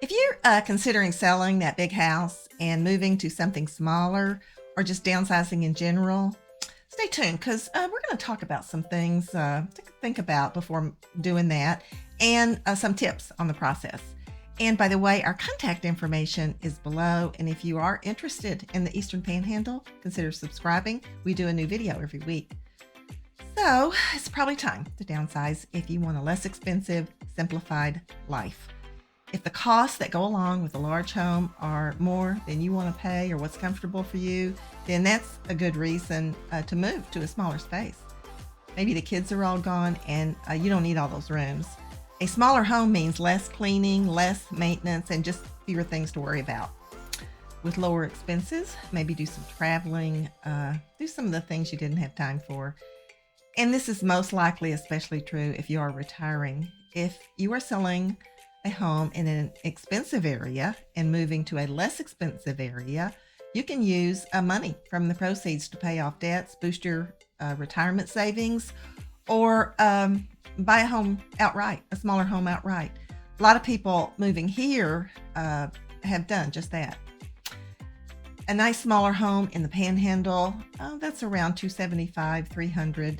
If you're considering selling that big house and moving to something smaller or just downsizing in general, stay tuned because we're going to talk about some things to think about before doing that and some tips on the process. And by the way, our contact information is below. And if you are interested in the Eastern Panhandle, consider subscribing. We do a new video every week. So it's probably time to downsize if you want a less expensive, simplified life. If the costs that go along with a large home are more than you want to pay or what's comfortable for you, then that's a good reason to move to a smaller space. Maybe the kids are all gone and you don't need all those rooms. A smaller home means less cleaning, less maintenance, and just fewer things to worry about. With lower expenses, maybe do some traveling, do some of the things you didn't have time for. And this is most likely especially true if you are retiring. If you are selling a home in an expensive area and moving to a less expensive area, you can use money from the proceeds to pay off debts, boost your retirement savings, or buy a home outright, a smaller home outright. A lot of people moving here have done just that. A nice smaller home in the Panhandle, that's around $275, $300.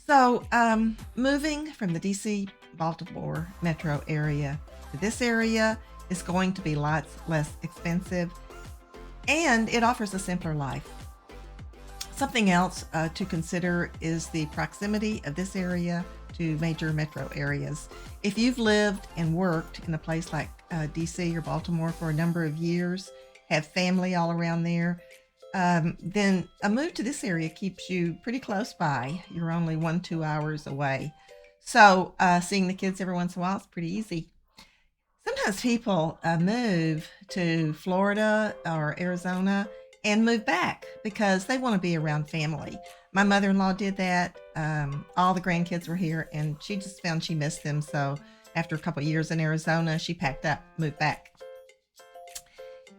So moving from the DC Baltimore metro area to this area is going to be lots less expensive, and it offers a simpler life. Something else to consider is the proximity of this area to major metro areas. If you've lived and worked in a place like DC or Baltimore for a number of years, have family all around there, then a move to this area keeps you pretty close by. You're only 1-2 hours away. So seeing the kids every once in a while is pretty easy. Sometimes people move to Florida or Arizona and move back because they want to be around family. My mother-in-law did that. All the grandkids were here and she just found she missed them. So after a couple of years in Arizona, she packed up, moved back.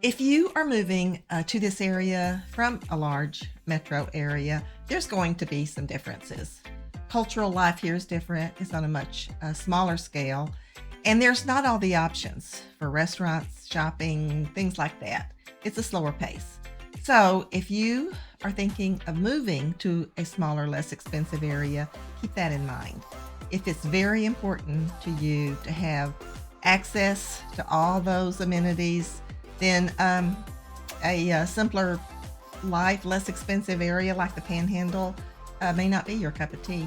If you are moving to this area from a large metro area, there's going to be some differences. Cultural life here is different. It's on a much smaller scale. And there's not all the options for restaurants, shopping, things like that. It's a slower pace. So if you are thinking of moving to a smaller, less expensive area, keep that in mind. If it's very important to you to have access to all those amenities, then a simpler life, less expensive area like the Panhandle may not be your cup of tea.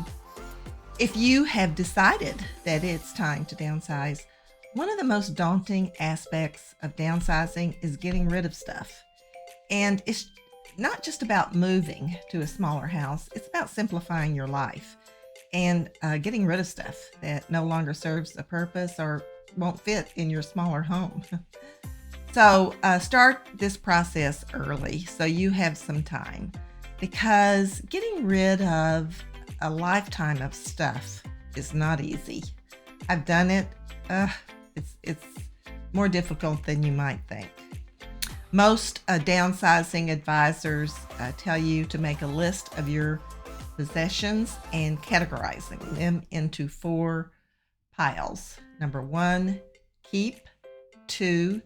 If you have decided that it's time to downsize, one of the most daunting aspects of downsizing is getting rid of stuff. And it's not just about moving to a smaller house, it's about simplifying your life and getting rid of stuff that no longer serves a purpose or won't fit in your smaller home. So start this process early so you have some time, because getting rid of a lifetime of stuff is not easy. I've done it. It's more difficult than you might think. Most downsizing advisors tell you to make a list of your possessions and categorizing them into 4 piles. Number 1, keep. 2,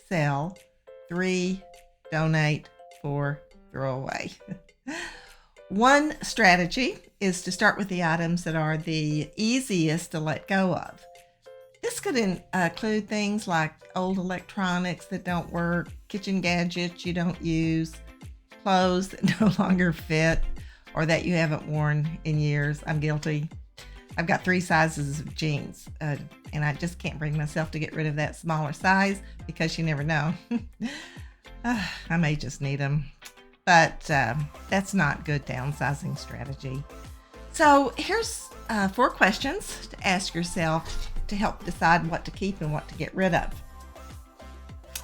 sell. 3, donate. 4, throw away. One strategy is to start with the items that are the easiest to let go of. This could include things like old electronics that don't work, kitchen gadgets you don't use, clothes that no longer fit or that you haven't worn in years. I'm guilty. I've got 3 sizes of jeans, and I just can't bring myself to get rid of that smaller size because you never know. I may just need them. But that's not good downsizing strategy. So here's 4 questions to ask yourself to help decide what to keep and what to get rid of.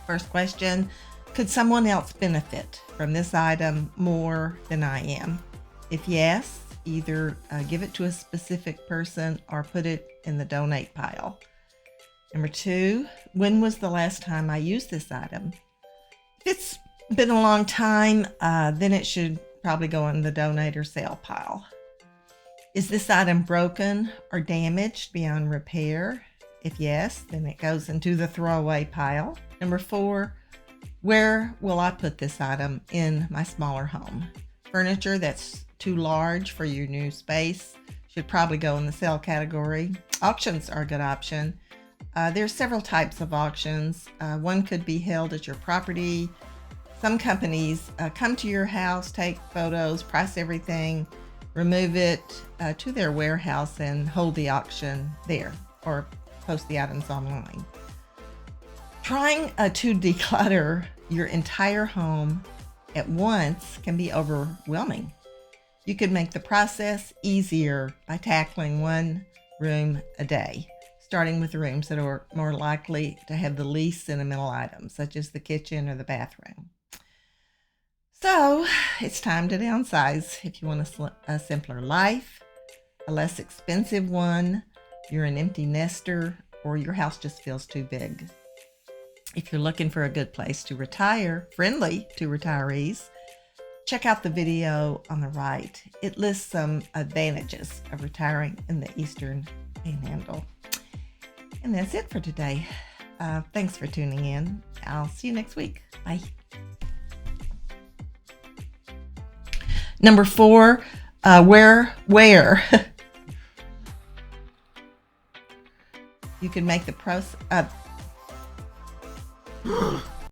First question, could someone else benefit from this item more than I am? If yes, either give it to a specific person or put it in the donate pile. Number 2, when was the last time I used this item? If it's been a long time, then it should probably go in the donate or sale pile. Is this item broken or damaged beyond repair? If yes, then it goes into the throwaway pile. Number 4, where will I put this item in my smaller home? Furniture that's too large for your new space should probably go in the sell category. Auctions are a good option. There's several types of auctions. One could be held at your property. Some companies come to your house, take photos, price everything, remove it to their warehouse and hold the auction there or post the items online. Trying to declutter your entire home at once can be overwhelming. You could make the process easier by tackling one room a day, starting with the rooms that are more likely to have the least sentimental items, such as the kitchen or the bathroom. So it's time to downsize. If you want a simpler life, a less expensive one, you're an empty nester, or your house just feels too big. If you're looking for a good place to retire, friendly to retirees, check out the video on the right. It lists some advantages of retiring in the Eastern Panhandle. And that's it for today. Thanks for tuning in. I'll see you next week. Bye. Number 4, where you can make the process.